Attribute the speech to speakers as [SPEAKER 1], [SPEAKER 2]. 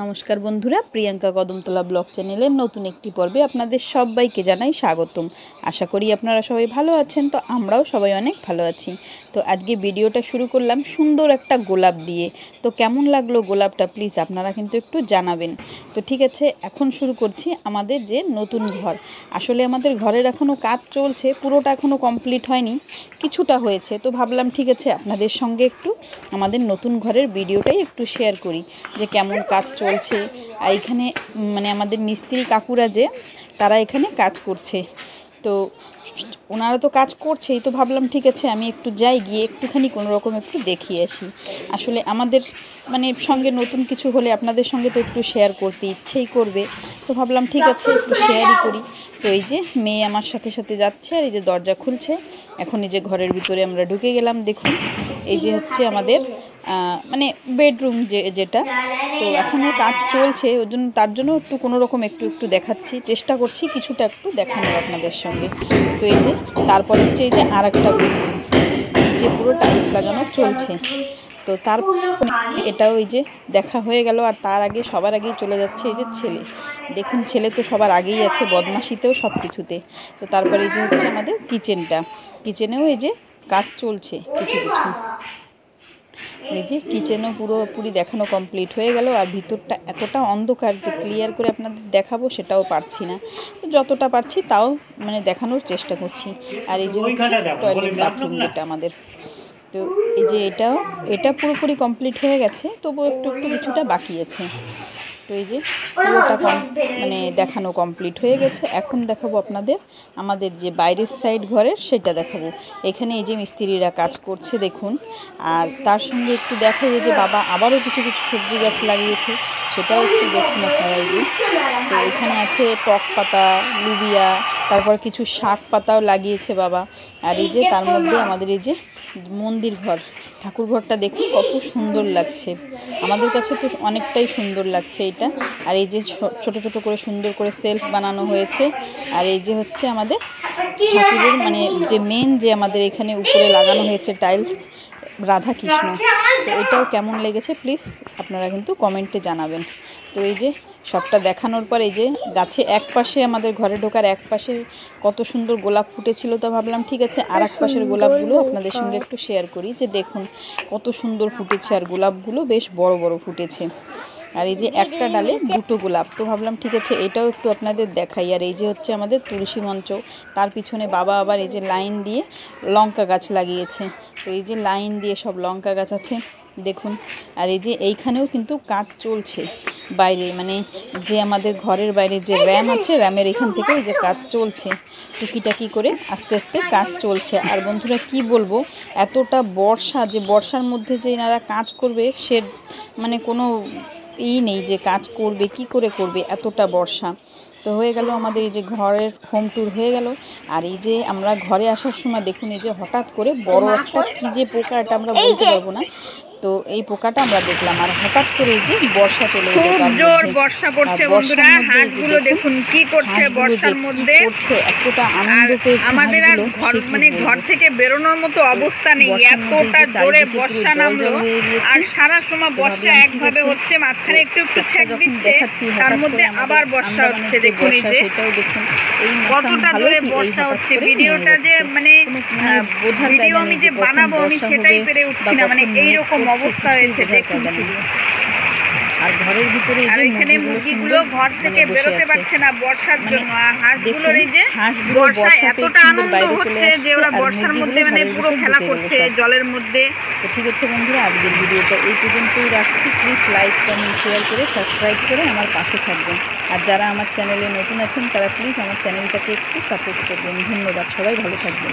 [SPEAKER 1] নমস্কার বন্ধুরা, প্রিয়াঙ্কা কদমতলা ব্লগ চ্যানেলের নতুন একটি পর্বে আপনাদের সবাইকে জানাই স্বাগতম। আশা করি আপনারা সবাই ভালো আছেন। তো আমরাও সবাই অনেক ভালো আছি। তো আজকে ভিডিওটা শুরু করলাম সুন্দর একটা গোলাপ দিয়ে। তো কেমন লাগলো গোলাপটা প্লিজ আপনারা কিন্তু একটু জানাবেন। তো ঠিক আছে, এখন শুরু করছি আমাদের যে নতুন ঘর। আসলে আমাদের ঘরের এখনও কাজ চলছে, পুরোটা এখনও কমপ্লিট হয়নি, কিছুটা হয়েছে। তো ভাবলাম ঠিক আছে আপনাদের সঙ্গে একটু আমাদের নতুন ঘরের ভিডিওটাই একটু শেয়ার করি যে কেমন কাজ চলছে। আর এখানে মানে আমাদের মিস্ত্রি কাকুরা যে তারা এখানে কাজ করছে, তো ওনারা তো কাজ করছেই। তো ভাবলাম ঠিক আছে আমি একটু যাই, গিয়ে একটুখানি কোনো রকম একটু দেখিয়ে আসি। আসলে আমাদের মানে সঙ্গে নতুন কিছু হলে আপনাদের সঙ্গে তো একটু শেয়ার করতে ইচ্ছেই করবে। তো ভাবলাম ঠিক আছে একটু শেয়ারই করি। তো এই যে মেয়ে আমার সাথে সাথে যাচ্ছে, আর এই যে দরজা খুলছে। এখন এই যে ঘরের ভিতরে আমরা ঢুকে গেলাম। দেখুন এই যে হচ্ছে আমাদের মানে বেডরুম যেটা। তো এখনও কাজ চলছে, ওই জন্য তার জন্য একটু কোনো রকম একটু দেখাচ্ছি, চেষ্টা করছি কিছুটা একটু দেখানোর আপনাদের সঙ্গে। তো এই যে তারপর হচ্ছে এই যে আর একটা বেডরুম, এই যে পুরো টাইলস লাগানো চলছে। তো তারপর এটাও এই যে দেখা হয়ে গেল। আর তার আগে সবার আগেই চলে যাচ্ছে এই যে ছেলে। দেখুন ছেলে তো সবার আগেই আছে, বদমাশিতেও সব কিছুতে। তো তারপরে এই যে হচ্ছে আমাদের কিচেনটা, কিচেনেও এই যে কাজ চলছে কিছু কিছু। এই যে কিচেনও পুরোপুরি দেখানো কমপ্লিট হয়ে গেল। আর ভিতরটা এতটা অন্ধকার যে ক্লিয়ার করে আপনাদের দেখাবো সেটাও পারছি না, যতটা পারছি তাও মানে দেখানোর চেষ্টা করছি। আর এই যে টয়লেট বাথরুম যেটা আমাদের, তো এই যে এটা পুরোপুরি কমপ্লিট হয়ে গেছে, তবুও একটু কিছুটা বাকি আছে। তো এই যে পুরোটা মানে দেখানো কমপ্লিট হয়ে গেছে। এখন দেখাবো আপনাদের আমাদের যে বাইরের সাইড ঘরের সেটা দেখাবো। এখানে এই যে মিস্ত্রিরা কাজ করছে দেখুন। আর তার সঙ্গে একটু দেখো এই যে বাবা আবারও কিছু সবজি গাছ লাগিয়েছে, সেটাও একটু দেখুন আপনারা। এই যে তো এখানে আছে টক পাতা, লুবিয়া, তারপর কিছু শাক পাতাও লাগিয়েছে বাবা। আর এই যে তার মধ্যে আমাদের এই যে মন্দির ঘর, ঠাকুর ঘরটা দেখুন কত সুন্দর লাগছে। আমাদের কাছে তো অনেকটাই সুন্দর লাগছে এটা। আর এই যে ছোট ছোট করে সুন্দর করে সেলফ বানানো হয়েছে। আর এই যে হচ্ছে আমাদের ঠাকুরের মানে যে মেন যে আমাদের এখানে উপরে লাগানো হয়েছে টাইলস, রাধা কৃষ্ণ। তো এটাও কেমন লেগেছে প্লিজ আপনারা কিন্তু কমেন্টে জানাবেন। তো এই যে সবটা দেখানোর পর এই যে গাছে এক পাশে আমাদের ঘরে ঢোকার এক পাশে কত সুন্দর গোলাপ ফুটেছিল। তো ভাবলাম ঠিক আছে আর এক পাশের গোলাপগুলো আপনাদের সঙ্গে একটু শেয়ার করি যে দেখুন কত সুন্দর ফুটেছে। আর গোলাপগুলো বেশ বড় বড় ফুটেছে। আর এই যে একটা ডালে দুটো গোলাপ। তো ভাবলাম ঠিক আছে এটাও একটু আপনাদের দেখাই। আর এই যে হচ্ছে আমাদের তুলসী মঞ্চ, তার পিছনে বাবা আবার এই যে লাইন দিয়ে লঙ্কা গাছ লাগিয়েছে। তো এই যে লাইন দিয়ে সব লঙ্কা গাছ আছে দেখুন। আর এই যে এইখানেও কিন্তু কাজ চলছে বাইরে, মানে যে আমাদের ঘরের বাইরে যে র্যাম আছে, র্যামের এখান থেকে এই যে কাজ চলছে টুকিটাকি করে, আস্তে আস্তে কাজ চলছে। আর বন্ধুরা কি বলবো, এতটা বর্ষা, যে বর্ষার মধ্যে যে এনারা কাজ করবে সে মানে কোনো নেই যে কাজ করবে কি করে করবে, এতটা বর্ষা। তো হয়ে গেল আমাদের এই যে ঘরের হোম ট্যুর হয়ে গেল। আর এই যে আমরা ঘরে আসার সময় দেখুন এই যে হঠাৎ করে বড় একটা কী যে পোকা, এটা আমরা বলতে পারবো না, তো এই পোকাটা আমরা দেখলাম। আর হঠাৎ করে এই যে বর্ষা চলে এলো,
[SPEAKER 2] খুব জোর বর্ষা পড়ছে বন্ধুরা। হাঁসগুলো দেখুন কি করছে বর্ষার মধ্যে,
[SPEAKER 1] এতটা আনন্দ পেয়েছে
[SPEAKER 2] আমাদের আর ঘর মানে ঘর থেকে বেরোনোর মতো অবস্থা নেই, এতটা জোরে বর্ষা নামলো। আর সারা সময় বর্ষা একভাবে হচ্ছে, মাঝখানে একটু ছেক দিচ্ছে, তার মধ্যে আবার বর্ষা হচ্ছে। দেখুন এই যে কতটা জোরে বর্ষা হচ্ছে। ভিডিওটা যে মানে ভিডিও আমি যে বানাবো আমি সেটাই পেরে উঠছি না, মানে এইরকম অবস্থা হয়েছে দেখুন।
[SPEAKER 1] আর ঘরের ভিতরে
[SPEAKER 2] আর এখানে মুরগিগুলো ঘর থেকে বেরোতে পারছে না বর্ষার জন্য। আর হাঁসগুলোর এই যে বর্ষা এতটা আনন্দ হচ্ছে যে ওরা বর্ষার মধ্যে মানে পুরো খেলা করছে জলের মধ্যে।
[SPEAKER 1] তো ঠিক আছে বন্ধুরা, আজকের ভিডিওটা এই পর্যন্তই রাখছি। প্লিজ লাইক কমেন্ট শেয়ার করে সাবস্ক্রাইব করে আমার পাশে থাকবেন। আর যারা আমার চ্যানেলে নতুন আছেন তারা প্লিজ আমার চ্যানেলটাকে একটু সাপোর্ট করবেন। ধন্যবাদ, সবাই ভালো থাকবেন।